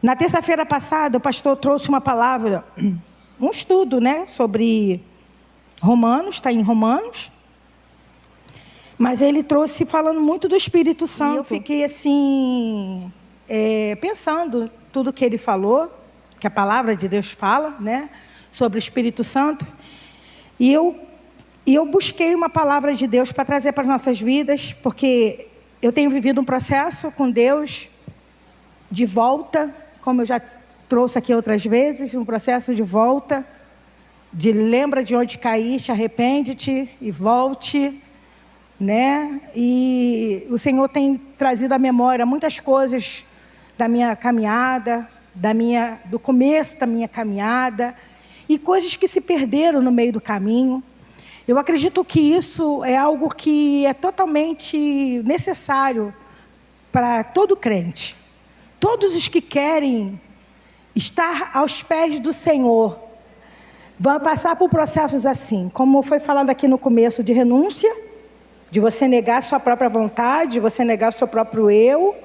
Na terça-feira passada, o pastor trouxe uma palavra, um estudo, né, sobre Romanos, está em Romanos, mas ele trouxe falando muito do Espírito Santo. E eu fiquei assim, pensando tudo que ele falou, que a palavra de Deus fala, né, sobre o Espírito Santo, e eu busquei uma palavra de Deus para trazer para as nossas vidas, porque eu tenho vivido um processo com Deus de volta, como eu já trouxe aqui outras vezes, um processo de volta, de lembra de onde caíste, arrepende-te e volte, né? E o Senhor tem trazido à memória muitas coisas da minha caminhada, do começo da minha caminhada, e coisas que se perderam no meio do caminho. Eu acredito que isso é algo que é totalmente necessário para todo crente. Todos os que querem estar aos pés do Senhor vão passar por processos assim, como foi falado aqui no começo, de renúncia, de você negar a sua própria vontade, de você negar o seu próprio eu,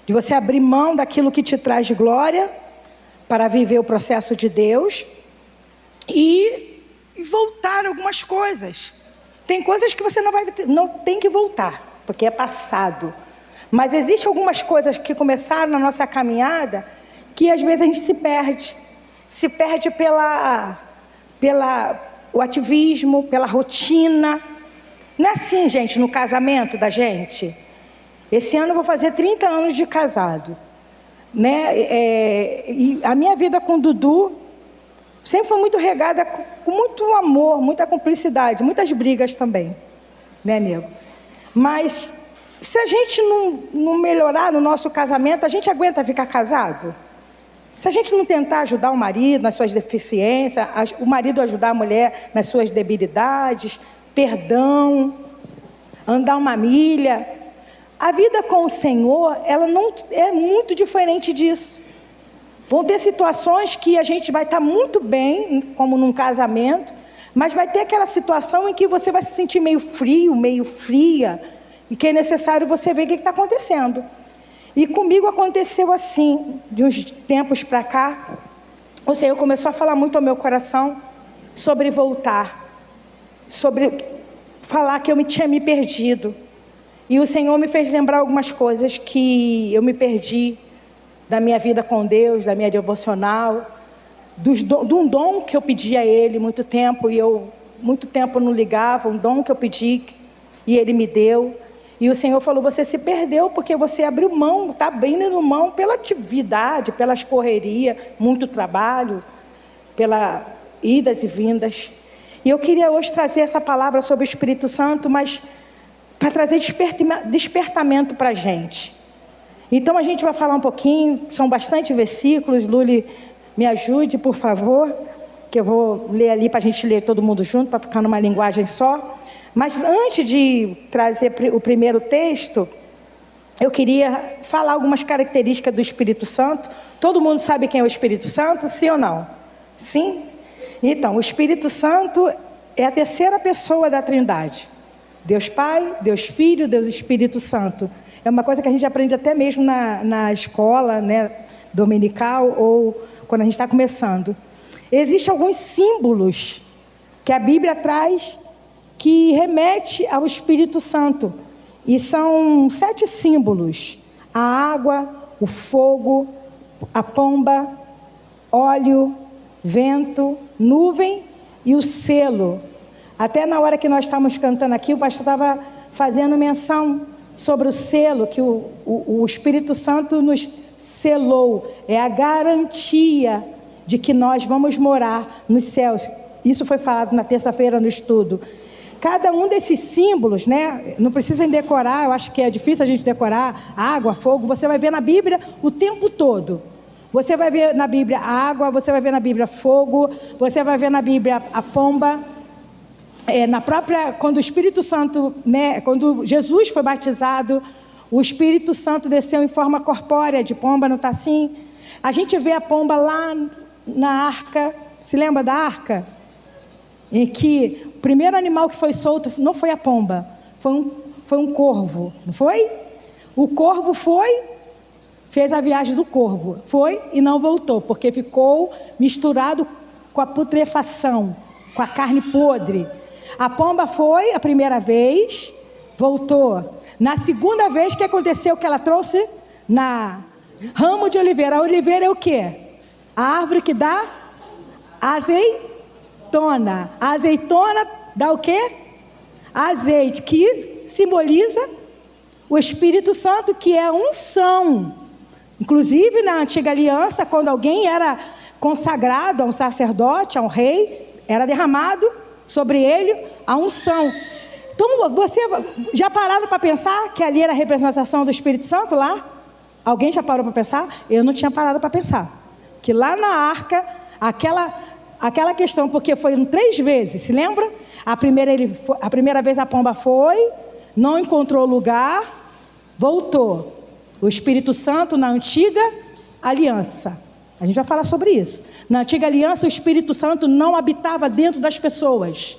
de você abrir mão daquilo que te traz glória para viver o processo de Deus e voltar algumas coisas. Tem coisas que você não tem que voltar, porque é passado. Mas existem algumas coisas que começaram na nossa caminhada que às vezes a gente se perde. Se perde o ativismo, pela rotina. Não é assim, gente, no casamento da gente? Esse ano eu vou fazer 30 anos de casado, né? E a minha vida com o Dudu sempre foi muito regada com muito amor, muita cumplicidade, muitas brigas também, né, nego? Mas se a gente não melhorar no nosso casamento, a gente aguenta ficar casado? Se a gente não tentar ajudar o marido nas suas deficiências, o marido ajudar a mulher nas suas debilidades, perdão, andar uma milha, a vida com o Senhor, ela não é muito diferente disso. Vão ter situações que a gente vai estar muito bem, como num casamento, mas vai ter aquela situação em que você vai se sentir meio frio, meio fria, e que é necessário você ver o que está acontecendo. E comigo aconteceu assim, de uns tempos para cá, o Senhor começou a falar muito ao meu coração sobre voltar, sobre falar que eu tinha me perdido. E o Senhor me fez lembrar algumas coisas que eu me perdi da minha vida com Deus, da minha devocional, de um dom que eu pedi a Ele muito tempo, e eu muito tempo não ligava, um dom que eu pedi e Ele me deu. E o Senhor falou, você se perdeu porque você abriu mão, está abrindo mão pela atividade, pelas correrias, muito trabalho, pelas idas e vindas. E eu queria hoje trazer essa palavra sobre o Espírito Santo, mas para trazer despertamento para a gente. Então a gente vai falar um pouquinho, são bastante versículos. Luli, me ajude, por favor, que eu vou ler ali para a gente ler todo mundo junto, para ficar numa linguagem só. Mas antes de trazer o primeiro texto, eu queria falar algumas características do Espírito Santo. Todo mundo sabe quem é o Espírito Santo, sim ou não? Sim? Então, o Espírito Santo é a terceira pessoa da Trindade. Deus Pai, Deus Filho, Deus Espírito Santo. É uma coisa que a gente aprende até mesmo na escola, né, dominical, ou quando a gente está começando. Existem alguns símbolos que a Bíblia traz que remete ao Espírito Santo. E são 7 símbolos: a água, o fogo, a pomba, óleo, vento, nuvem e o selo. Até na hora que nós estávamos cantando aqui, o pastor estava fazendo menção sobre o selo, que o Espírito Santo nos selou. É a garantia de que nós vamos morar nos céus. Isso foi falado na terça-feira no estudo. Cada um desses símbolos, né, não precisam decorar, eu acho que é difícil a gente decorar, água, fogo, você vai ver na Bíblia o tempo todo. Você vai ver na Bíblia água, você vai ver na Bíblia fogo, você vai ver na Bíblia a pomba. Quando o Espírito Santo, né, quando Jesus foi batizado, o Espírito Santo desceu em forma corpórea de pomba, não está assim? A gente vê a pomba lá na arca, se lembra da arca? Em que o primeiro animal que foi solto não foi a pomba, foi um corvo, não foi? O corvo foi fez a viagem do corvo. Foi e não voltou, porque ficou misturado com a putrefação, com a carne podre. A pomba foi a primeira vez, voltou. Na segunda vez, o que aconteceu que ela trouxe? Na ramo de oliveira. A oliveira é o quê? A árvore que dá azeitona. A azeitona dá o quê? Azeite, que simboliza o Espírito Santo, que é a unção. Inclusive, na antiga aliança, quando alguém era consagrado a um sacerdote, a um rei, era derramado sobre ele a unção. Então, você já pararam para pensar que ali era a representação do Espírito Santo lá? Alguém já parou para pensar? Eu não tinha parado para pensar. Que lá na arca, aquela questão, porque foram 3 vezes, se lembra? A primeira vez a pomba foi, não encontrou lugar, voltou. O Espírito Santo na antiga aliança. A gente vai falar sobre isso. Na antiga aliança, o Espírito Santo não habitava dentro das pessoas.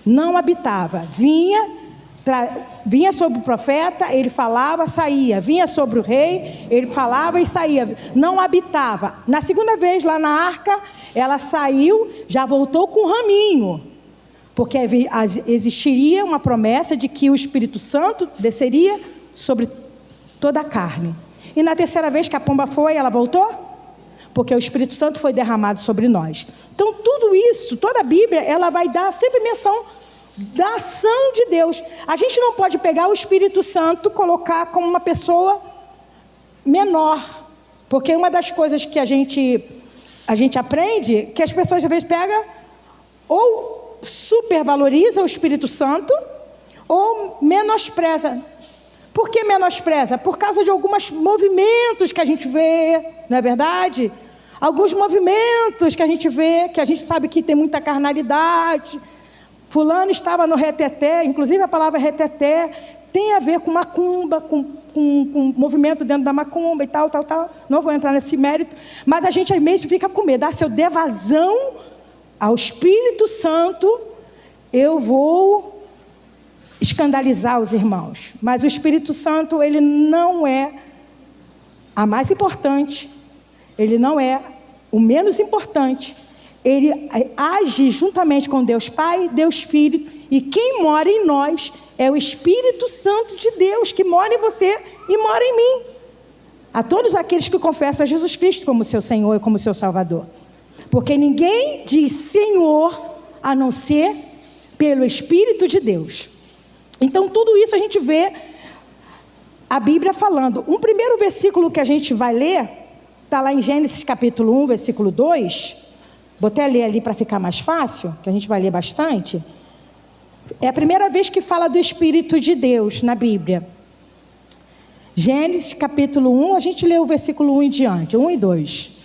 Não habitava. Vinha sobre o profeta, ele falava, saía. Vinha sobre o rei, ele falava e saía. Não habitava. Na segunda vez, lá na arca, ela saiu, já voltou com um raminho. Porque existiria uma promessa de que o Espírito Santo desceria sobre toda a carne. E na terceira vez que a pomba foi, ela voltou? Porque o Espírito Santo foi derramado sobre nós. Então tudo isso, toda a Bíblia, ela vai dar sempre menção da ação de Deus. A gente não pode pegar o Espírito Santo e colocar como uma pessoa menor. Porque uma das coisas que a gente aprende, que as pessoas às vezes pegam ou supervaloriza o Espírito Santo ou menospreza. Por que menospreza? Por causa de alguns movimentos que a gente vê, não é verdade? Alguns movimentos que a gente vê, que a gente sabe que tem muita carnalidade. Fulano estava no reteté, inclusive a palavra reteté tem a ver com macumba, com movimento dentro da macumba e tal. Não vou entrar nesse mérito, mas a gente às vezes fica com medo. Se eu der vazão ao Espírito Santo, eu vou escandalizar os irmãos. Mas o Espírito Santo, ele não é a mais importante, ele não é o menos importante. Ele age juntamente com Deus Pai, Deus Filho, e quem mora em nós é o Espírito Santo de Deus, que mora em você e mora em mim. A todos aqueles que confessam a Jesus Cristo como seu Senhor e como seu Salvador. Porque ninguém diz Senhor a não ser pelo Espírito de Deus. Então tudo isso a gente vê a Bíblia falando. Um primeiro versículo que a gente vai ler, está lá em Gênesis capítulo 1, versículo 2. Vou até ler ali para ficar mais fácil, que a gente vai ler bastante. É a primeira vez que fala do Espírito de Deus na Bíblia. Gênesis capítulo 1, a gente lê o versículo 1 em diante, 1 e 2.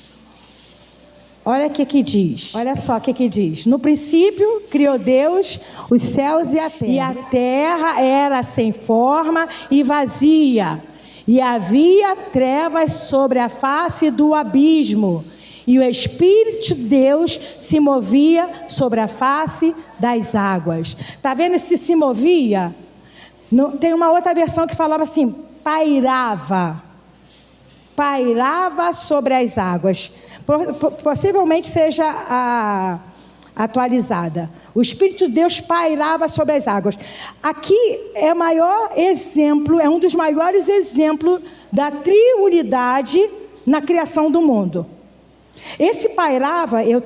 Olha o que diz, olha só o que diz. No princípio criou Deus os céus e a terra era sem forma e vazia, e havia trevas sobre a face do abismo, e o Espírito de Deus se movia sobre a face das águas. Está vendo esse se movia? Tem uma outra versão que falava assim, pairava sobre as águas. Possivelmente seja atualizada. O Espírito de Deus pairava sobre as águas. Aqui é o maior exemplo, é um dos maiores exemplos da triunidade na criação do mundo. Esse pairava, eu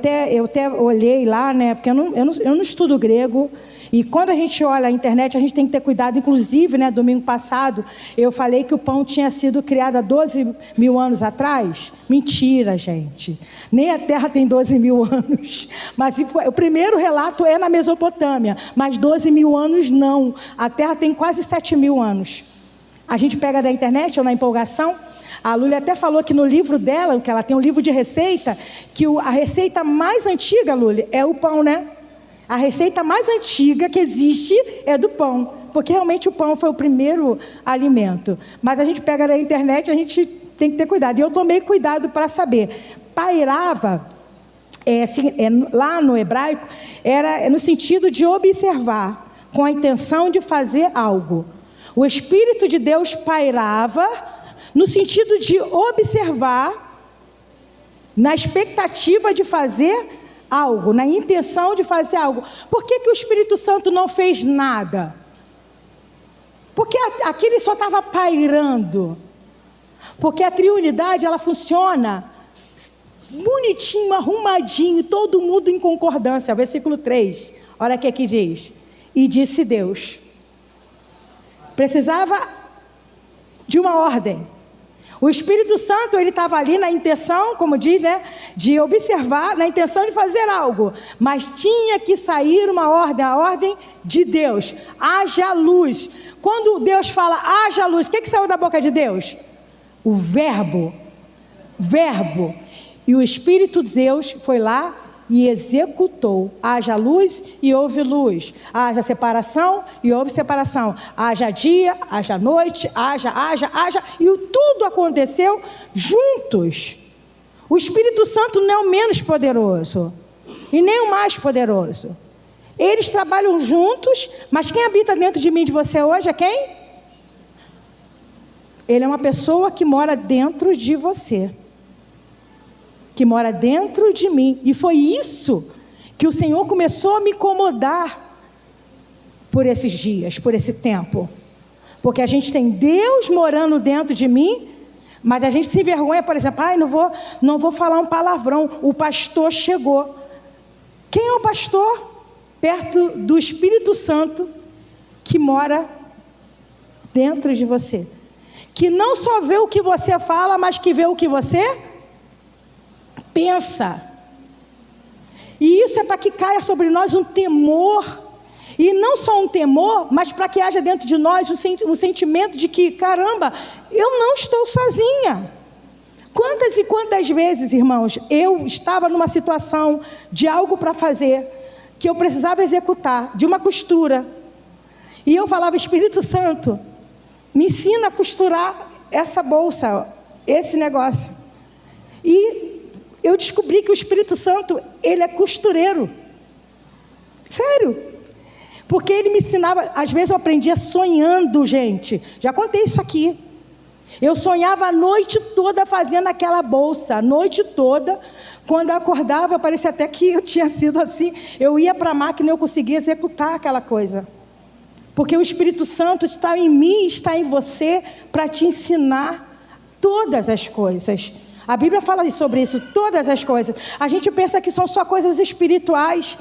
até olhei lá, né? Porque eu não estudo grego. E quando a gente olha a internet, a gente tem que ter cuidado. Inclusive, né, domingo passado, eu falei que o pão tinha sido criado há 12 mil anos atrás. Mentira, gente. Nem a Terra tem 12 mil anos. Mas o primeiro relato é na Mesopotâmia. Mas 12 mil anos não. A Terra tem quase 7 mil anos. A gente pega da internet ou na empolgação. A Lúlia até falou que no livro dela, que ela tem um livro de receita, que a receita mais antiga, Lúlia, é o pão, né? A receita mais antiga que existe é do pão, porque realmente o pão foi o primeiro alimento. Mas a gente pega na internet, a gente tem que ter cuidado. E eu tomei cuidado para saber. Pairava, lá no hebraico, era no sentido de observar, com a intenção de fazer algo. O Espírito de Deus pairava no sentido de observar, na expectativa de fazer algo, na intenção de fazer algo. Por que o Espírito Santo não fez nada? Porque aqui ele só estava pairando. Porque a triunidade, ela funciona bonitinho, arrumadinho, todo mundo em concordância. Versículo 3, olha o que aqui diz: e disse Deus. Precisava de uma ordem. O Espírito Santo, ele estava ali na intenção, como diz, né, de observar, na intenção de fazer algo, mas tinha que sair uma ordem, a ordem de Deus. Haja luz. Quando Deus fala haja luz, o que saiu da boca de Deus? O verbo. E o Espírito de Deus foi lá e executou. Haja luz e houve luz. Haja separação e houve separação. Haja dia, haja noite, haja. E tudo aconteceu juntos. O Espírito Santo não é o menos poderoso e nem o mais poderoso. Eles trabalham juntos, mas quem habita dentro de mim e de você hoje é quem? Ele é uma pessoa que mora dentro de você, que mora dentro de mim. E foi isso que o Senhor começou a me incomodar por esses dias, por esse tempo. Porque a gente tem Deus morando dentro de mim, mas a gente se envergonha, por exemplo, não vou falar um palavrão, o pastor chegou. Quem é o pastor? Perto do Espírito Santo que mora dentro de você. Que não só vê o que você fala, mas que vê o que você pensa. E isso é para que caia sobre nós um temor. E não só um temor, mas para que haja dentro de nós um sentimento de que, caramba, eu não estou sozinha. Quantas e quantas vezes, irmãos, eu estava numa situação de algo para fazer, que eu precisava executar, de uma costura. E eu falava: Espírito Santo, me ensina a costurar essa bolsa, esse negócio. E eu descobri que o Espírito Santo, ele é costureiro. Sério. Porque ele me ensinava, às vezes eu aprendia sonhando, gente. Já contei isso aqui. Eu sonhava a noite toda fazendo aquela bolsa, a noite toda. Quando eu acordava, parecia até que eu tinha sido assim. Eu ia para a máquina e eu conseguia executar aquela coisa. Porque o Espírito Santo está em mim, está em você, para te ensinar todas as coisas. A Bíblia fala sobre isso, todas as coisas. A gente pensa que são só coisas espirituais,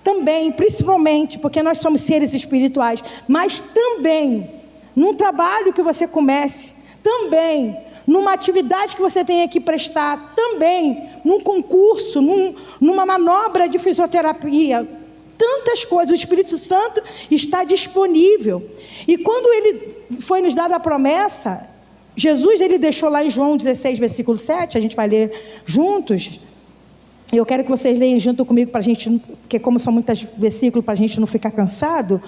também, principalmente, porque nós somos seres espirituais. Mas também, num trabalho que você comece, também, numa atividade que você tenha que prestar, também, num concurso, numa manobra de fisioterapia, tantas coisas, o Espírito Santo está disponível. E quando ele foi nos dada a promessa, Jesus, ele deixou lá em João 16, versículo 7, a gente vai ler juntos. Eu quero que vocês leiam junto comigo, para a gente, porque como são muitos versículos, para a gente não ficar cansado.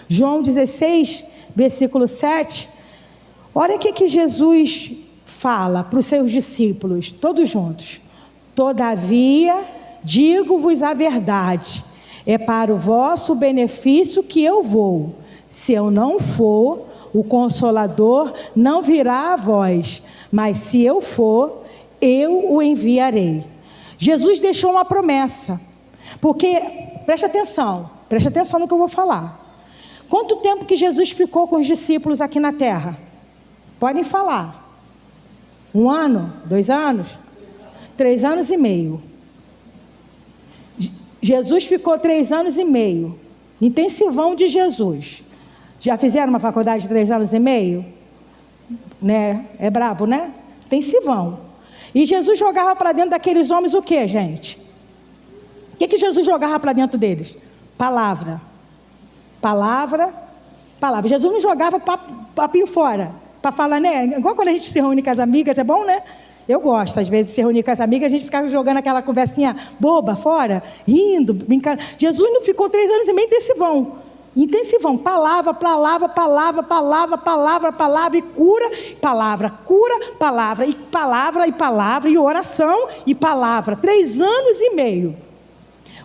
João 16, versículo 7, olha o que Jesus fala para os seus discípulos, todos juntos. Todavia, digo-vos a verdade, é para o vosso benefício que eu vou. Se eu não for, o Consolador não virá a vós, mas se eu for, eu o enviarei. Jesus deixou uma promessa, porque, preste atenção no que eu vou falar. Quanto tempo que Jesus ficou com os discípulos aqui na terra? Podem falar. 1 ano? 2 anos? 3 anos e meio. Jesus ficou 3 anos e meio. Intensivão de Jesus. Já fizeram uma faculdade de 3 anos e meio? Né? É brabo, né? Intensivão. E Jesus jogava para dentro daqueles homens o que, gente? O que Jesus jogava para dentro deles? Palavra. Jesus não jogava papinho fora. Para falar, né? Igual quando a gente se reúne com as amigas, é bom, né? Eu gosto, às vezes, de se reunir com as amigas, a gente fica jogando aquela conversinha boba fora, rindo, brincando. Jesus não ficou 3 anos e meio intensivão, palavra, e cura, palavra, e oração, e palavra, 3 anos e meio.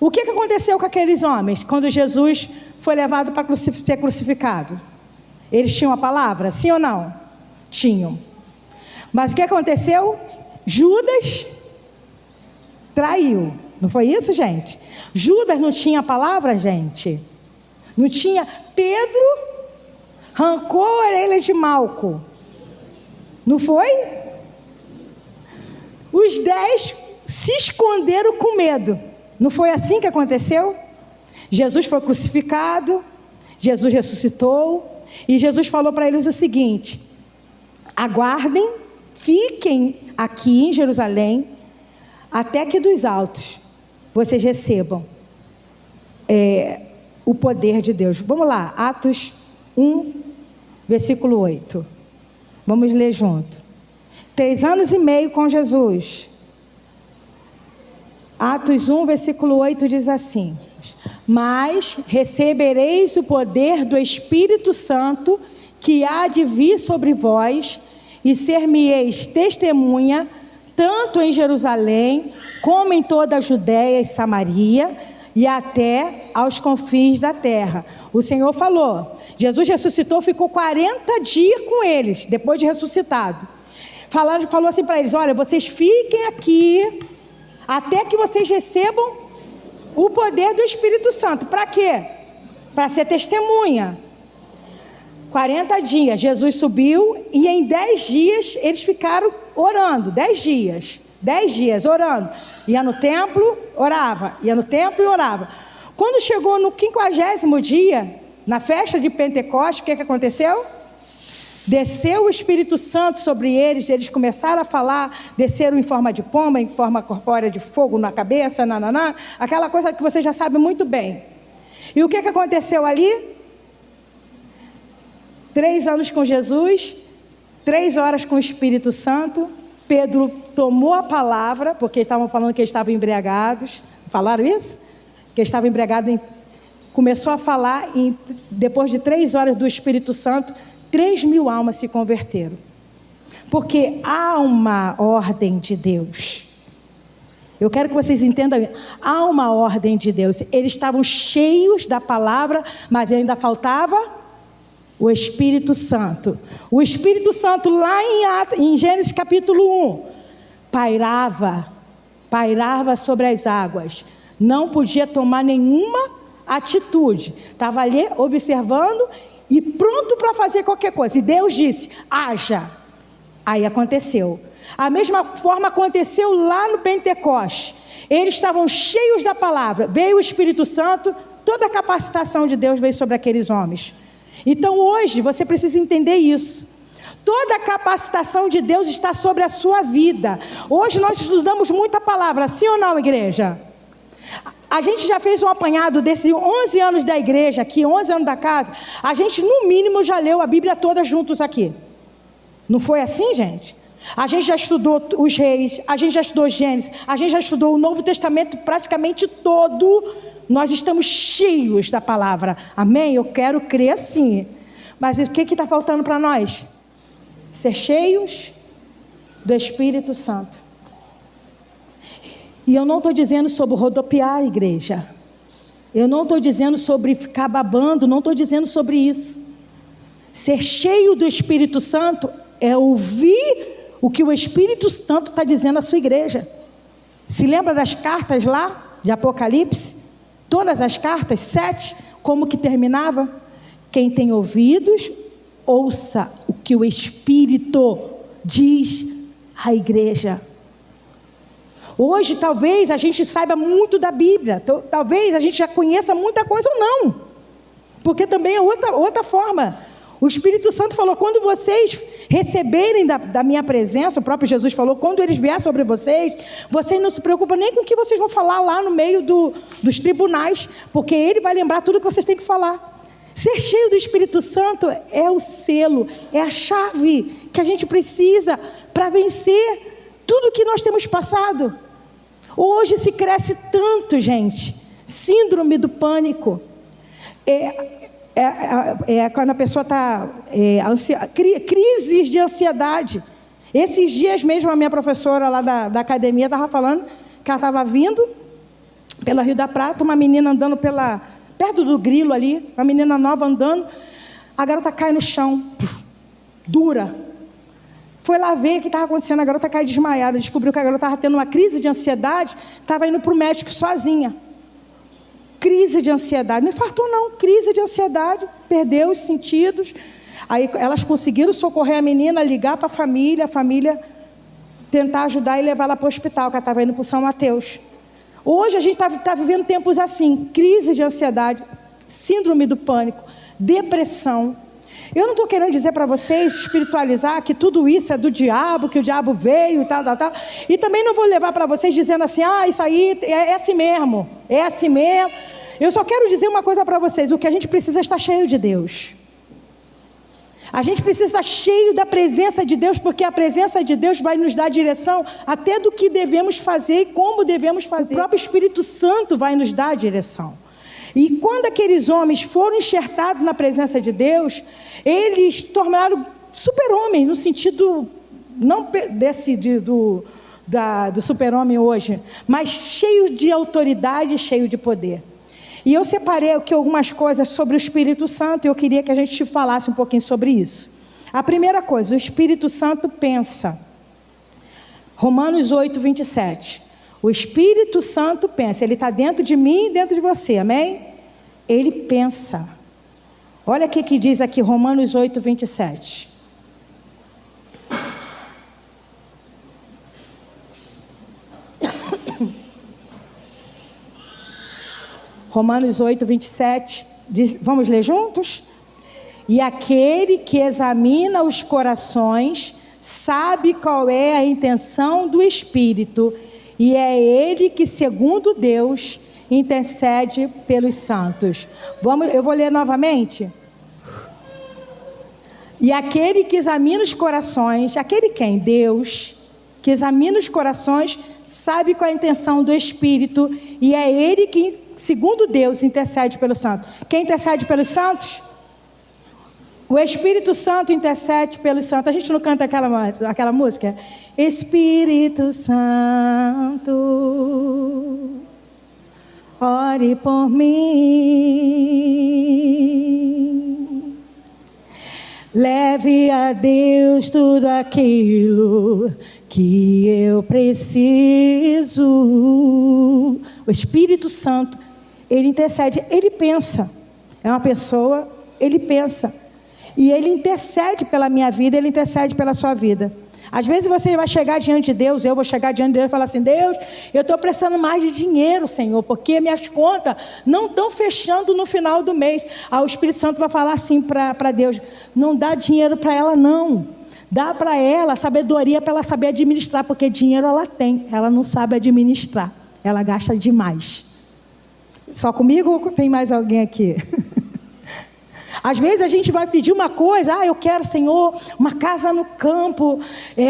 O que aconteceu com aqueles homens, quando Jesus foi levado para ser crucificado? Eles tinham a palavra, sim ou não? Tinham. Mas o que aconteceu? Judas traiu. Não foi isso, gente? Judas não tinha palavra, gente. Não tinha. Pedro arrancou a orelha de Malco. Não foi? Os 10 se esconderam com medo. Não foi assim que aconteceu? Jesus foi crucificado, Jesus ressuscitou, e Jesus falou para eles o seguinte: aguardem, fiquem aqui em Jerusalém, até que dos altos vocês recebam o poder de Deus. Vamos lá, Atos 1, versículo 8. Vamos ler junto. 3 anos e meio com Jesus. Atos 1, versículo 8 diz assim: mas recebereis o poder do Espírito Santo, que há de vir sobre vós, e ser-me-eis testemunha, tanto em Jerusalém, como em toda a Judéia e Samaria, e até aos confins da terra. O Senhor falou, Jesus ressuscitou, ficou 40 dias com eles, depois de ressuscitado. Falou assim para eles: olha, vocês fiquem aqui, até que vocês recebam o poder do Espírito Santo. Para quê? Para ser testemunha. 40 dias, Jesus subiu, e em 10 dias eles ficaram orando. 10 dias orando. Ia no templo, orava. Ia no templo e orava. Quando chegou no 50º dia, na festa de Pentecostes, o que aconteceu? Desceu o Espírito Santo sobre eles, eles começaram a falar, desceram em forma de pomba, em forma corpórea de fogo na cabeça, aquela coisa que você já sabe muito bem. E o que aconteceu ali? 3 anos com Jesus, 3 horas com o Espírito Santo. Pedro tomou a palavra, porque estavam falando que eles estavam embriagados. Falaram isso? Que eles estavam embriagados. Começou a falar, e depois de 3 horas do Espírito Santo, 3.000 almas se converteram. Porque há uma ordem de Deus. Eu quero que vocês entendam, há uma ordem de Deus. Eles estavam cheios da palavra, mas ainda faltava o Espírito Santo. O Espírito Santo lá em Gênesis capítulo 1, pairava sobre as águas. Não podia tomar nenhuma atitude. Estava ali observando e pronto para fazer qualquer coisa. E Deus disse: haja. Aí aconteceu. A mesma forma aconteceu lá no Pentecostes. Eles estavam cheios da palavra. Veio o Espírito Santo, toda a capacitação de Deus veio sobre aqueles homens. Então hoje você precisa entender isso. Toda a capacitação de Deus está sobre a sua vida. Hoje nós estudamos muita palavra, sim ou não, igreja? A gente já fez um apanhado desses 11 anos da igreja aqui, 11 anos da casa. A gente no mínimo já leu a Bíblia toda juntos aqui. Não foi assim, gente? A gente já estudou os reis, a gente já estudou Gênesis, a gente já estudou o Novo Testamento praticamente todo. Nós estamos cheios da palavra, amém? Eu quero crer assim. Mas o que está faltando para nós? Ser cheios do Espírito Santo. E eu não estou dizendo sobre rodopiar a igreja. Eu não estou dizendo sobre ficar babando, não estou dizendo sobre isso. Ser cheio do Espírito Santo é ouvir o que o Espírito Santo está dizendo à sua igreja. Se lembra das cartas lá de Apocalipse? Todas as cartas, 7, como que terminava? Quem tem ouvidos, ouça o que o Espírito diz à igreja. Hoje talvez a gente saiba muito da Bíblia, talvez a gente já conheça muita coisa ou não, porque também é outra forma. O Espírito Santo falou: quando vocês receberem da minha presença, o próprio Jesus falou, quando eles vierem sobre vocês, vocês não se preocupam nem com o que vocês vão falar lá no meio dos tribunais, porque Ele vai lembrar tudo que vocês têm que falar. Ser cheio do Espírito Santo é o selo, é a chave que a gente precisa para vencer tudo que nós temos passado. Hoje se cresce tanto, gente, síndrome do pânico. Quando a pessoa está... crises de ansiedade. Esses dias mesmo a minha professora lá da academia estava falando que ela estava vindo pela Rio da Prata, uma menina andando perto do grilo ali, uma menina nova andando, a garota cai no chão, dura. Foi lá ver o que estava acontecendo, a garota caiu desmaiada, descobriu que a garota estava tendo uma crise de ansiedade, estava indo para o médico sozinha. Crise de ansiedade, não infartou não, crise de ansiedade, perdeu os sentidos. Aí elas conseguiram socorrer a menina, ligar para a família tentar ajudar e levar ela para o hospital, que ela estava indo para o São Mateus. Hoje a gente está vivendo tempos assim, crise de ansiedade, síndrome do pânico, depressão. Eu não estou querendo dizer para vocês, espiritualizar, que tudo isso é do diabo, que o diabo veio e tal. E também não vou levar para vocês dizendo assim, isso aí é assim mesmo, é assim mesmo. Eu só quero dizer uma coisa para vocês, o que a gente precisa é estar cheio de Deus. A gente precisa estar cheio da presença de Deus, porque a presença de Deus vai nos dar direção até do que devemos fazer e como devemos fazer. O próprio Espírito Santo vai nos dar a direção. E quando aqueles homens foram enxertados na presença de Deus, eles tornaram super-homens, no sentido, não do super-homem hoje, mas cheio de autoridade e cheio de poder. E eu separei aqui algumas coisas sobre o Espírito Santo, e eu queria que a gente falasse um pouquinho sobre isso. A primeira coisa, o Espírito Santo pensa. Romanos 8, 27. O Espírito Santo pensa, ele está dentro de mim e dentro de você, amém? Ele pensa. Olha o que diz aqui, Romanos 8, 27. Romanos 8, 27, diz, vamos ler juntos? E aquele que examina os corações, sabe qual é a intenção do Espírito, e é ele que, segundo Deus, intercede pelos santos. Eu vou ler novamente. E aquele que examina os corações, aquele quem? Deus, que examina os corações, sabe qual é a intenção do Espírito, e é ele que, segundo Deus, intercede pelos santos. Quem intercede pelos santos? O Espírito Santo intercede pelos santos. A gente não canta aquela música? Espírito Santo, ore por mim. Leve a Deus tudo aquilo que eu preciso. O Espírito Santo, ele intercede, ele pensa. É uma pessoa, ele pensa. E ele intercede pela minha vida, ele intercede pela sua vida. Às vezes você vai chegar diante de Deus, eu vou chegar diante de Deus e falar assim, Deus, eu estou precisando mais de dinheiro, Senhor, porque minhas contas não estão fechando no final do mês. O Espírito Santo vai falar assim para Deus, não dá dinheiro para ela não. Dá para ela sabedoria para ela saber administrar, porque dinheiro ela tem, ela não sabe administrar, ela gasta demais. Só comigo ou tem mais alguém aqui? Às vezes a gente vai pedir uma coisa, eu quero, Senhor, uma casa no campo,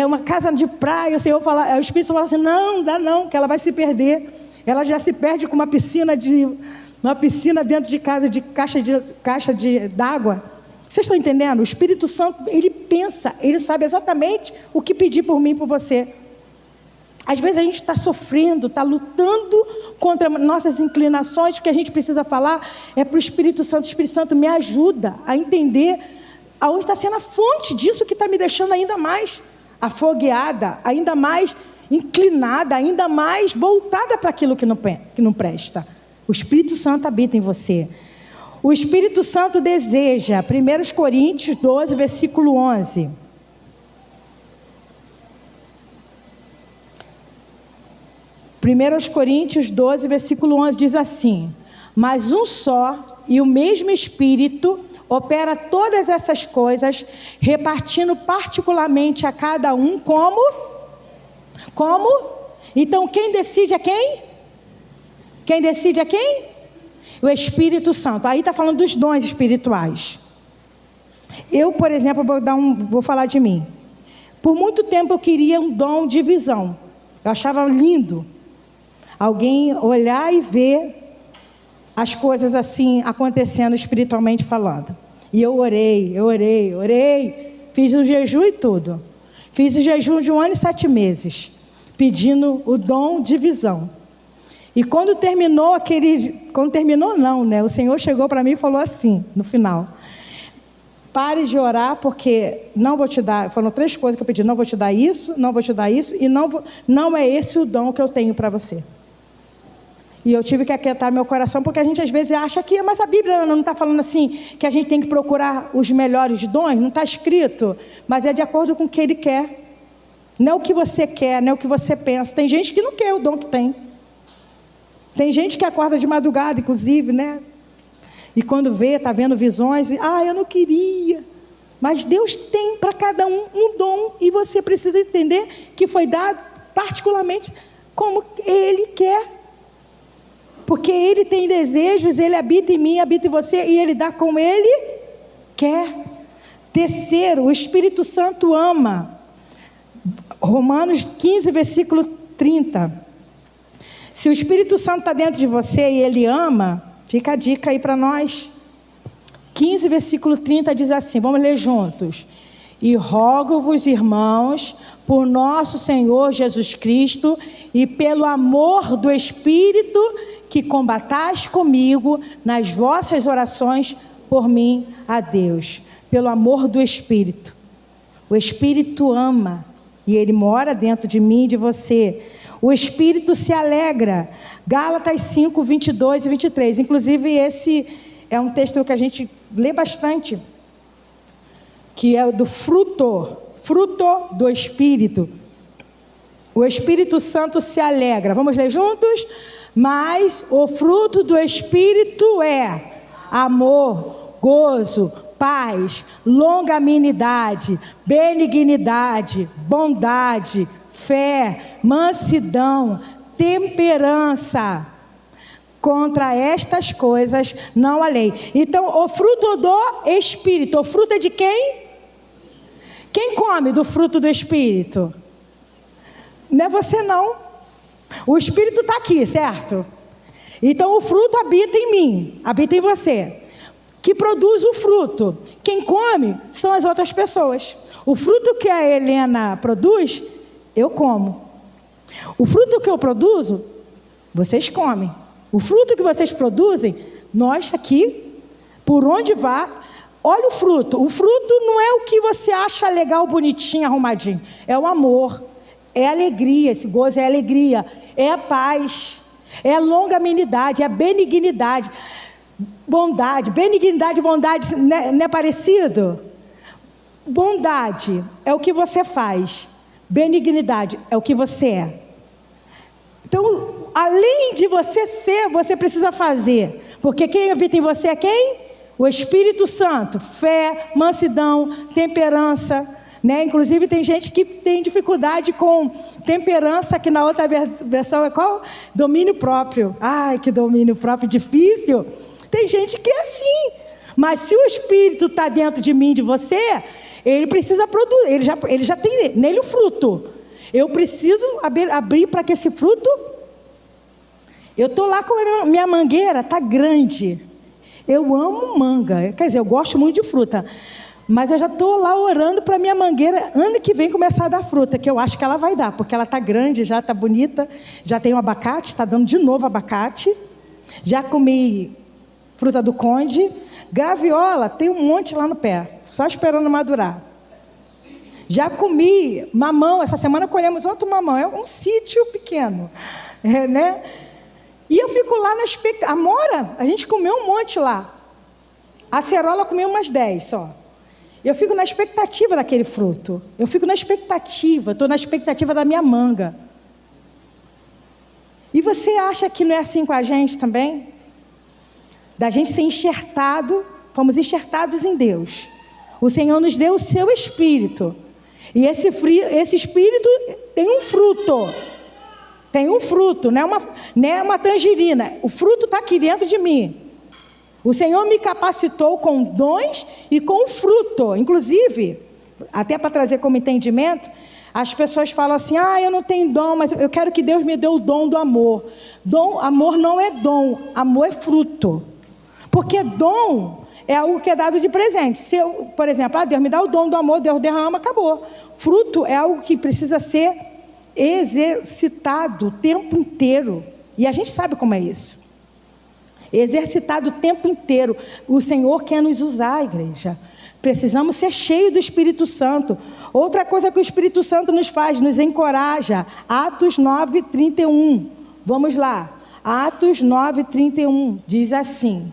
uma casa de praia, o Senhor fala, o Espírito fala assim, não, dá não, que ela vai se perder. Ela já se perde com uma piscina dentro de casa, de caixa d'água. Vocês estão entendendo? O Espírito Santo, ele pensa, ele sabe exatamente o que pedir por mim e por você. Às vezes a gente está sofrendo, está lutando contra nossas inclinações. O que a gente precisa falar é para o Espírito Santo. O Espírito Santo me ajuda a entender aonde está sendo a fonte disso que está me deixando ainda mais afogueada, ainda mais inclinada, ainda mais voltada para aquilo que não presta. O Espírito Santo habita em você. O Espírito Santo deseja, 1 Coríntios 12, versículo 11. Coríntios 12, versículo 11 diz assim: mas um só e o mesmo Espírito opera todas essas coisas, repartindo particularmente a cada um como? Então quem decide é quem? Quem decide é quem? O Espírito Santo. Aí está falando dos dons espirituais. Eu, por exemplo, vou falar de mim. Por muito tempo eu queria um dom de visão. Eu achava lindo alguém olhar e ver as coisas assim acontecendo espiritualmente falando. E eu orei. Fiz um jejum e tudo. Fiz o jejum de 1 ano e 7 meses, pedindo o dom de visão. E quando terminou não, né? O Senhor chegou para mim e falou assim, no final: pare de orar, porque não vou te dar, foram 3 coisas que eu pedi, não vou te dar isso, não vou te dar isso, e não é esse o dom que eu tenho para você. E eu tive que aquietar meu coração, porque a gente às vezes acha que, mas a Bíblia não está falando assim, que a gente tem que procurar os melhores dons, não está escrito, mas é de acordo com o que Ele quer. Não é o que você quer, não é o que você pensa. Tem gente que não quer o dom que tem. Tem gente que acorda de madrugada, inclusive, né? E quando vê, está vendo visões, eu não queria. Mas Deus tem para cada um dom, e você precisa entender que foi dado particularmente como Ele quer. Porque Ele tem desejos, Ele habita em mim, habita em você, e Ele dá como Ele quer. Terceiro, o Espírito Santo ama. Romanos 15, versículo 30. Se o Espírito Santo está dentro de você e Ele ama, fica a dica aí para nós. 15, versículo 30 diz assim, vamos ler juntos. E rogo-vos, irmãos, por nosso Senhor Jesus Cristo e pelo amor do Espírito, que combatais comigo nas vossas orações por mim a Deus. Pelo amor do Espírito. O Espírito ama e Ele mora dentro de mim e de você. O Espírito se alegra. Gálatas 5, 22 e 23. Inclusive esse é um texto que a gente lê bastante, que é o do fruto do Espírito. O Espírito Santo se alegra. Vamos ler juntos? Mas o fruto do Espírito é amor, gozo, paz, longanimidade, benignidade, bondade, fé, mansidão, temperança. Contra estas coisas não há lei. Então, o fruto do Espírito. O fruto é de quem? Quem come do fruto do Espírito? Não é você não. O Espírito está aqui, certo? Então o fruto habita em mim, habita em você, que produz o fruto. Quem come são as outras pessoas. O fruto que a Helena produz, eu como. O fruto que eu produzo, vocês comem. O fruto que vocês produzem, nós aqui, por onde vá, olha o fruto. O fruto não é o que você acha legal, bonitinho, arrumadinho. É o amor, é a alegria, esse gozo é a alegria, é a paz, é a longanimidade, é a benignidade, bondade. Benignidade e bondade não é parecido? Bondade é o que você faz, benignidade é o que você é. Então, além de você ser, você precisa fazer. Porque quem habita em você é quem? O Espírito Santo. Fé, mansidão, temperança, né? Inclusive tem gente que tem dificuldade com temperança, que na outra versão é qual? Domínio próprio. Ai, que domínio próprio difícil. Tem gente que é assim. Mas se o Espírito está dentro de mim, de você, ele precisa produzir, ele já tem nele o fruto. Eu preciso abrir para que esse fruto... Eu estou lá com a minha mangueira, está grande. Eu amo manga, quer dizer, eu gosto muito de fruta. Mas eu já estou lá orando para a minha mangueira, ano que vem, começar a dar fruta, que eu acho que ela vai dar, porque ela está grande, já está bonita. Já tem o abacate, está dando de novo abacate. Já comi fruta do conde. Graviola, tem um monte lá no pé, só esperando madurar. Já comi mamão, essa semana colhemos outro mamão, é um sítio pequeno, né? E eu fico lá na expectativa. Amora, a gente comeu um monte lá. A acerola comeu umas 10 só. Eu fico na expectativa daquele fruto. Eu fico na expectativa, estou na expectativa da minha manga. E você acha que não é assim com a gente também? Da gente ser enxertado, fomos enxertados em Deus. O Senhor nos deu o seu Espírito. E esse Espírito tem um fruto. Tem um fruto, não é uma tangerina. O fruto está aqui dentro de mim. O Senhor me capacitou com dons e com fruto. Inclusive, até para trazer como entendimento, as pessoas falam assim, eu não tenho dom, mas eu quero que Deus me dê o dom do amor. Amor não é dom, amor é fruto. Porque dom é algo que é dado de presente. Se eu, por exemplo, Deus me dá o dom do amor, Deus derrama, acabou. Fruto é algo que precisa ser exercitado o tempo inteiro. E a gente sabe como é isso. Exercitado o tempo inteiro. O Senhor quer nos usar, igreja. Precisamos ser cheios do Espírito Santo. Outra coisa que o Espírito Santo nos faz, nos encoraja. Atos 9:31. Vamos lá. Atos 9:31 diz assim: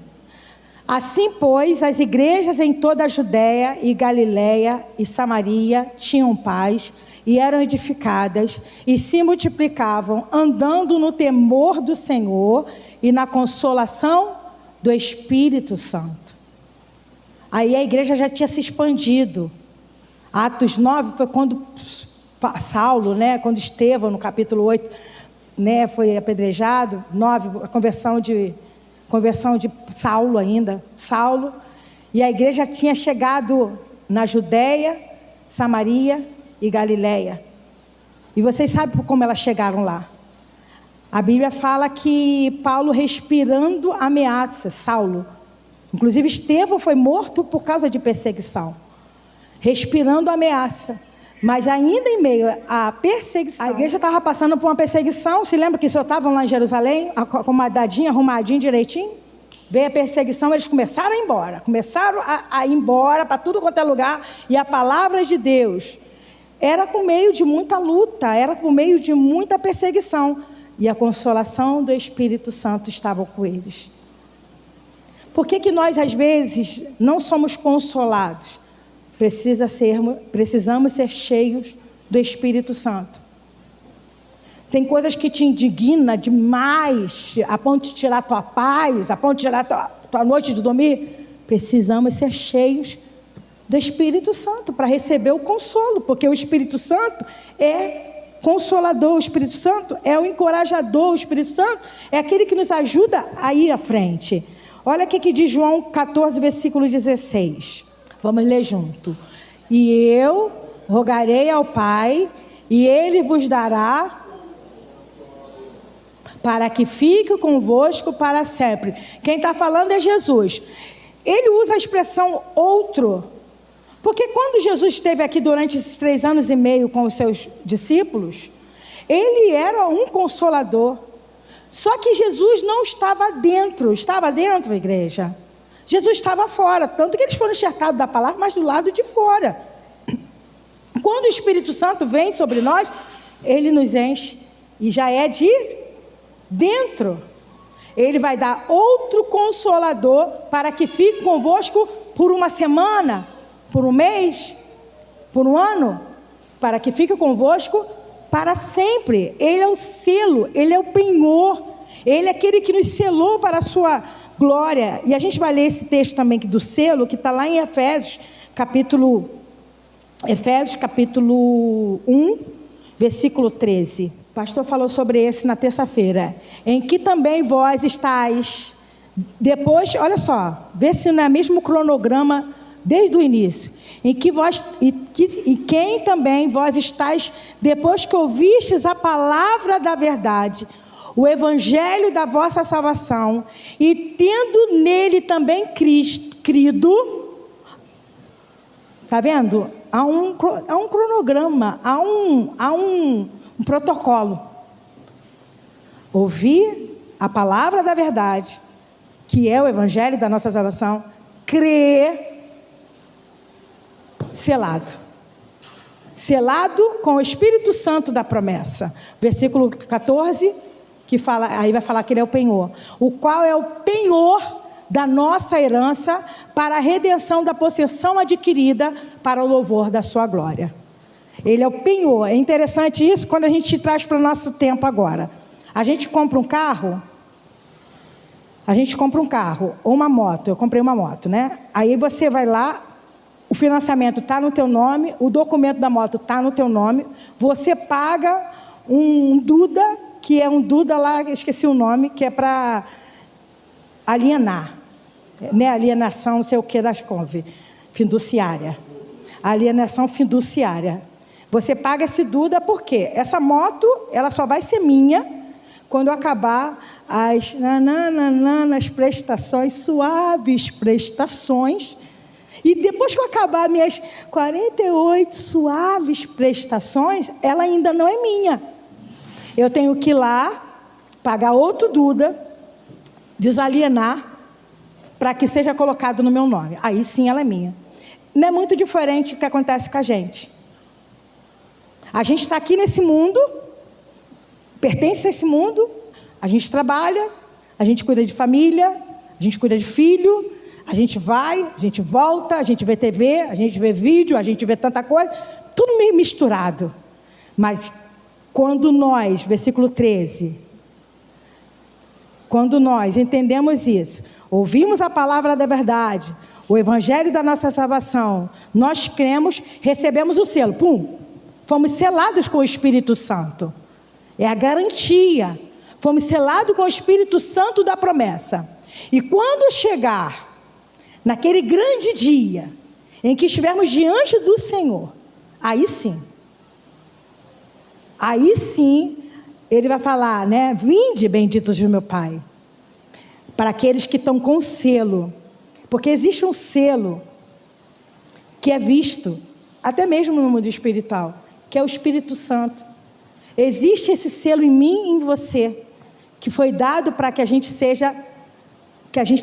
assim, pois, as igrejas em toda a Judéia e Galiléia e Samaria tinham paz e eram edificadas e se multiplicavam, andando no temor do Senhor e na consolação do Espírito Santo. Aí a igreja já tinha se expandido. Atos 9 foi quando Saulo, quando Estevão, no capítulo 8, foi apedrejado. 9, a conversão de Saulo ainda. Saulo. E a igreja tinha chegado na Judéia, Samaria e Galiléia. E vocês sabem como elas chegaram lá. A Bíblia fala que Paulo respirando ameaças, Saulo. Inclusive Estevão foi morto por causa de perseguição. Respirando ameaça. Mas ainda em meio à perseguição, a igreja estava passando por uma perseguição. Se lembra que só estavam lá em Jerusalém, acomodadinho, arrumadinho, direitinho? Veio a perseguição, eles começaram a ir embora. Começaram a ir embora para tudo quanto é lugar. E a palavra de Deus era por meio de muita luta, era por meio de muita perseguição. E a consolação do Espírito Santo estava com eles. Por que nós, às vezes, não somos consolados? Precisamos ser cheios do Espírito Santo. Tem coisas que te indignam demais, a ponto de tirar tua paz, a ponto de tirar tua noite de dormir. Precisamos ser cheios do Espírito Santo para receber o consolo, porque o Espírito Santo é consolador, o Espírito Santo é o encorajador, o Espírito Santo é aquele que nos ajuda a ir à frente. Olha o que diz João 14, versículo 16. Vamos ler junto. E eu rogarei ao Pai, e Ele vos dará, para que fique convosco para sempre. Quem está falando é Jesus. Ele usa a expressão outro, porque quando Jesus esteve aqui durante esses 3 anos e meio com os seus discípulos, Ele era um consolador. Só que Jesus não estava dentro. Estava dentro, igreja? Jesus estava fora, tanto que eles foram enxertados da palavra, mas do lado de fora. Quando o Espírito Santo vem sobre nós, Ele nos enche, e já é de dentro. Ele vai dar outro consolador, para que fique convosco por uma semana, por um mês, por um ano, para que fique convosco para sempre. Ele é o selo, Ele é o penhor, Ele é aquele que nos selou para a sua glória. E a gente vai ler esse texto também do selo, que está lá em Efésios capítulo 1, versículo 13. O pastor falou sobre esse na terça-feira. Em que também vós estáis, depois, olha só, vê se não é mesmo cronograma desde o início. Em quem também vós estáis, depois que ouvistes a palavra da verdade, o evangelho da vossa salvação, e tendo nele também crido, está vendo? Há um cronograma, há um protocolo. Ouvir a palavra da verdade, que é o evangelho da nossa salvação, crer, selado com o Espírito Santo da promessa. Versículo 14, que fala, aí vai falar que ele é o penhor, o qual é o penhor da nossa herança para a redenção da possessão adquirida para o louvor da sua glória. Ele é o penhor. É interessante isso quando a gente traz para o nosso tempo agora. A gente compra um carro, ou uma moto. Eu comprei uma moto, Aí você vai lá, o financiamento está no teu nome, o documento da moto está no teu nome, você paga um Duda, que é um Duda lá, esqueci o nome, que é para alienar, alienação, não sei o que das conve, fiduciária, alienação fiduciária. Você paga esse Duda porque essa moto, ela só vai ser minha quando acabar as prestações, suaves prestações. E depois que eu acabar minhas 48 suaves prestações, ela ainda não é minha. Eu tenho que ir lá, pagar outro Duda, desalienar, para que seja colocado no meu nome. Aí sim ela é minha. não é muito diferente do que acontece com a gente. A gente está aqui nesse mundo, pertence a esse mundo, a gente trabalha, a gente cuida de família, a gente cuida de filho, a gente vai, a gente volta, a gente vê TV, a gente vê vídeo, a gente vê tanta coisa, tudo meio misturado. Mas quando nós, versículo 13, quando nós entendemos isso, ouvimos a palavra da verdade, o evangelho da nossa salvação, nós cremos, recebemos o selo, fomos selados com o Espírito Santo. É a garantia. Fomos selados com o Espírito Santo da promessa. E quando chegar naquele grande dia em que estivermos diante do Senhor, aí sim, Ele vai falar, né? Vinde, benditos do meu Pai. Para aqueles que estão com selo. Porque existe um selo que é visto, até mesmo no mundo espiritual, que é o Espírito Santo. Existe esse selo em mim e em você, que foi dado para que a gente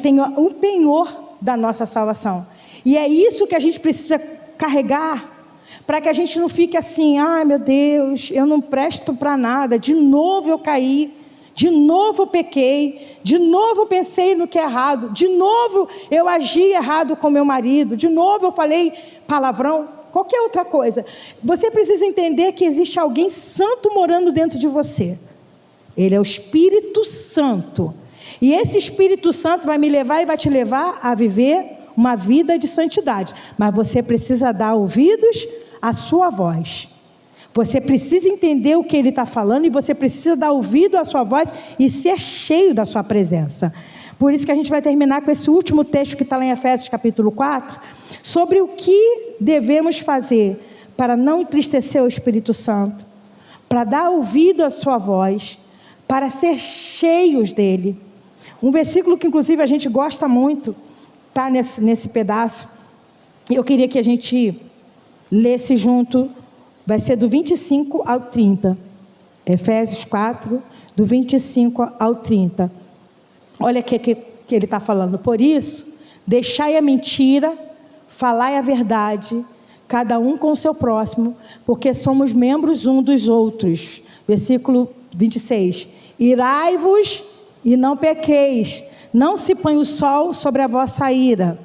tenha um penhor da nossa salvação. E é isso que a gente precisa carregar, para que a gente não fique assim, ai meu Deus, eu não presto para nada, de novo eu caí, de novo eu pequei, de novo eu pensei no que é errado, de novo eu agi errado com meu marido, de novo eu falei palavrão, qualquer outra coisa. Você precisa entender que existe alguém santo morando dentro de você. Ele é o Espírito Santo. E esse Espírito Santo vai me levar e vai te levar a viver uma vida de santidade. Mas você precisa dar ouvidos à sua voz. Você precisa entender o que Ele está falando e você precisa dar ouvido à sua voz e ser cheio da sua presença. Por isso que a gente vai terminar com esse último texto que está lá em Efésios capítulo 4, sobre o que devemos fazer para não entristecer o Espírito Santo, para dar ouvido à sua voz, para ser cheios dele. Um versículo que inclusive a gente gosta muito, está nesse pedaço, e eu queria que a gente lesse junto, vai ser do 25 ao 30, Efésios 4, do 25 ao 30, olha o que ele está falando. Por isso, deixai a mentira, falai a verdade, cada um com o seu próximo, porque somos membros um dos outros. Versículo 26, irai-vos e não pequeis, não se põe o sol sobre a vossa ira,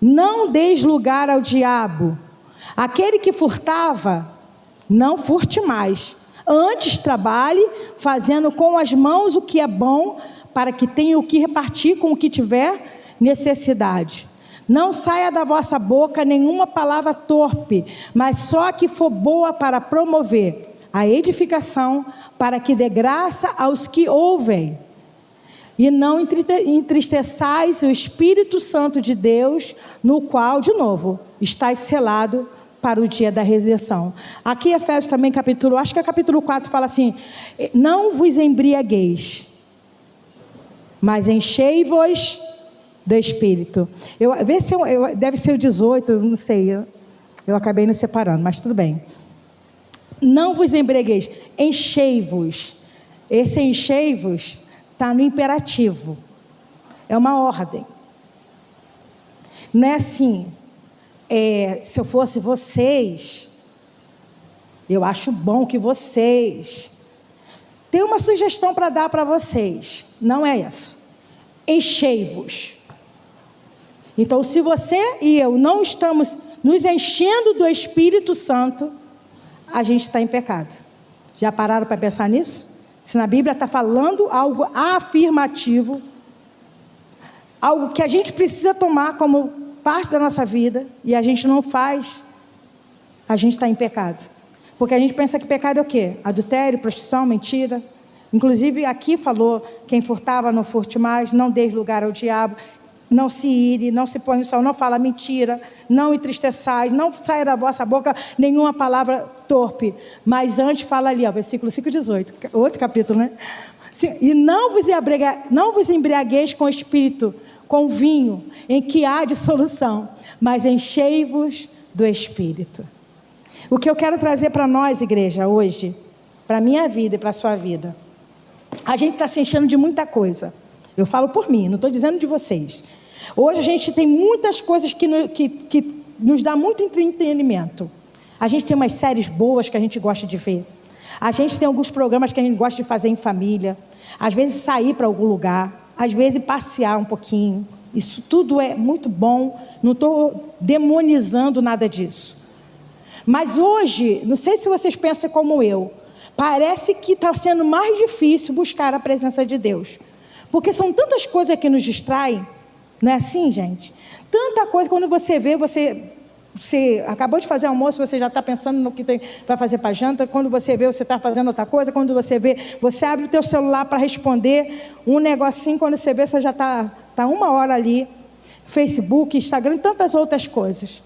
não deis lugar ao diabo. Aquele que furtava, não furte mais, antes trabalhe, fazendo com as mãos o que é bom, para que tenha o que repartir com o que tiver necessidade. Não saia da vossa boca nenhuma palavra torpe, mas só a que for boa para promover a edificação, para que dê graça aos que ouvem. E não entristeçais o Espírito Santo de Deus, no qual, de novo, estáis selado para o dia da redenção. Aqui Efésios também acho que é capítulo 4, fala assim, não vos embriagueis, mas enchei-vos do Espírito. Deve ser o 18, não sei, eu acabei não separando, mas tudo bem. Não vos embriagueis, enchei-vos. Esse enchei-vos está no imperativo, é uma ordem. Não é assim, se eu fosse vocês, eu acho bom que vocês. Tem uma sugestão para dar para vocês, não é isso. Enchei-vos. Então, se você e eu não estamos nos enchendo do Espírito Santo, a gente está em pecado. Já pararam para pensar nisso? Se na Bíblia está falando algo afirmativo, algo que a gente precisa tomar como parte da nossa vida, e a gente não faz, a gente está em pecado. Porque a gente pensa que pecado é o quê? Adultério, prostituição, mentira. Inclusive aqui falou, quem furtava não furte mais, não dê lugar ao diabo, não se ire, não se põe o sol, não fala mentira, não entristeçais, não saia da vossa boca nenhuma palavra torpe. Mas antes fala ali, versículo 5 e 18, outro capítulo, né? E não vos embriagueis com o espírito, com vinho, em que há dissolução, mas enchei-vos do Espírito. O que eu quero trazer para nós, igreja, hoje, para a minha vida e para a sua vida, a gente está se enchendo de muita coisa. Eu falo por mim, não estou dizendo de vocês. Hoje a gente tem muitas coisas que nos dá muito entretenimento. A gente tem umas séries boas que a gente gosta de ver. A gente tem alguns programas que a gente gosta de fazer em família. Às vezes sair para algum lugar. Às vezes passear um pouquinho. Isso tudo é muito bom. Não estou demonizando nada disso. Mas hoje, não sei se vocês pensam como eu, parece que está sendo mais difícil buscar a presença de Deus. Porque são tantas coisas que nos distraem. Não é assim, gente? Tanta coisa, quando você vê, você acabou de fazer almoço, você já está pensando no que vai fazer para janta. Quando você vê, você está fazendo outra coisa. Quando você vê, você abre o teu celular para responder um negocinho. Quando você vê, você já está 1 hora ali. Facebook, Instagram e tantas outras coisas.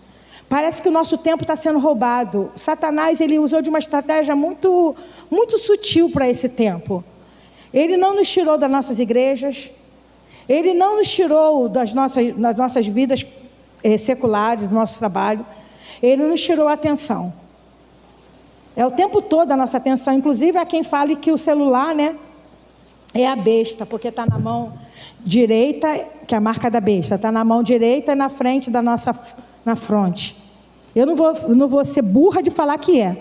Parece que o nosso tempo está sendo roubado. Satanás, ele usou de uma estratégia muito, muito sutil para esse tempo. Ele não nos tirou das nossas igrejas. Ele não nos tirou das nossas vidas seculares, do nosso trabalho. Ele nos tirou a atenção. É o tempo todo a nossa atenção. Inclusive, há quem fale que o celular, né, é a besta, porque está na mão direita, que é a marca da besta, está na mão direita e na frente na fronte. Eu não vou ser burra de falar que é,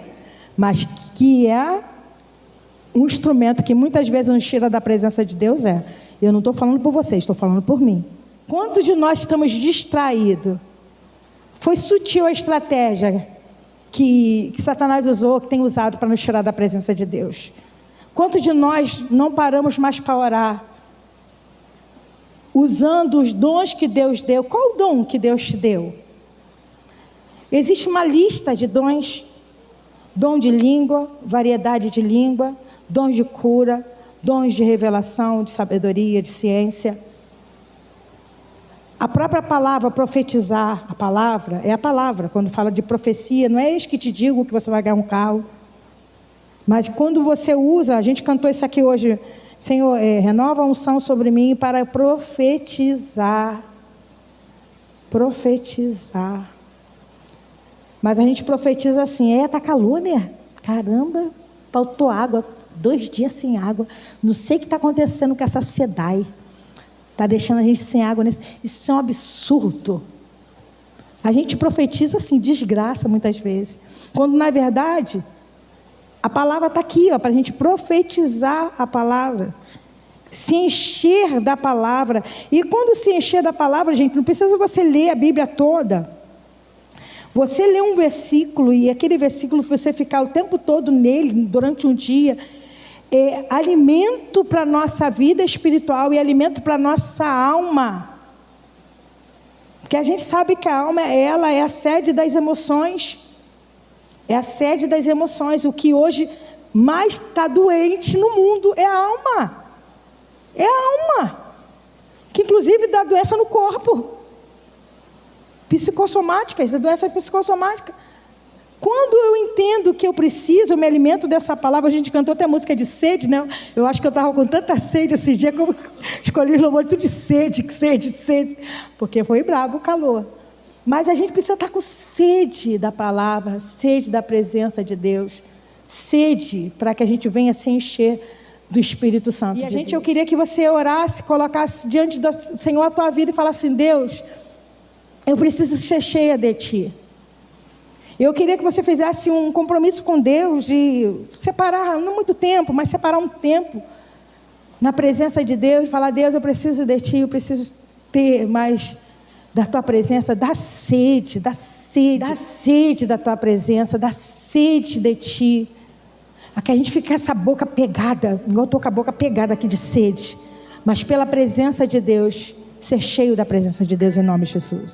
mas que é um instrumento que muitas vezes nos tira da presença de Deus. Eu não estou falando por vocês, estou falando por mim. Quantos de nós estamos distraídos? Foi sutil a estratégia que Satanás usou, que tem usado para nos tirar da presença de Deus. Quantos de nós não paramos mais para orar? Usando os dons que Deus deu. Qual o dom que Deus te deu? Existe uma lista de dons. Dom de língua, variedade de língua, dons de cura, dons de revelação, de sabedoria, de ciência. A própria palavra profetizar, a palavra é a palavra. Quando fala de profecia, não é eis que te digo que você vai ganhar um carro. Mas quando você usa, a gente cantou isso aqui hoje, Senhor, renova a unção sobre mim para profetizar. Profetizar. Mas a gente profetiza assim, tá calor, né? Caramba, faltou água, 2 dias sem água. Não sei o que está acontecendo com essa SEDAI. Está deixando a gente sem água. Isso é um absurdo. A gente profetiza assim, desgraça muitas vezes. Quando na verdade, a palavra está aqui, para a gente profetizar a palavra. Se encher da palavra. E quando se encher da palavra, gente, não precisa você ler a Bíblia toda. Você lê um versículo e aquele versículo você ficar o tempo todo nele, durante um dia, é alimento para a nossa vida espiritual e alimento para a nossa alma. Porque a gente sabe que a alma, ela é a sede das emoções. É a sede das emoções. O que hoje mais está doente no mundo é a alma. É a alma. Que inclusive dá doença no corpo. Psicossomáticas, da doença psicossomática. Quando eu entendo que eu preciso, eu me alimento dessa palavra. A gente cantou até música de sede, né? Eu acho que eu estava com tanta sede esse dia, como escolhi os louvores tudo de sede, porque foi bravo o calor. Mas a gente precisa estar com sede da palavra, sede da presença de Deus, sede para que a gente venha se encher do Espírito Santo. E eu queria que você orasse, colocasse diante do Senhor a tua vida e falasse assim, Deus, eu preciso ser cheia de Ti. Eu queria que você fizesse um compromisso com Deus de separar, não muito tempo, mas separar um tempo na presença de Deus, falar, Deus, eu preciso de Ti, eu preciso ter mais da Tua presença, da sede da Tua presença, da sede de Ti. Que a gente fique com essa boca pegada, igual eu estou com a boca pegada aqui de sede, mas pela presença de Deus, ser cheio da presença de Deus em nome de Jesus.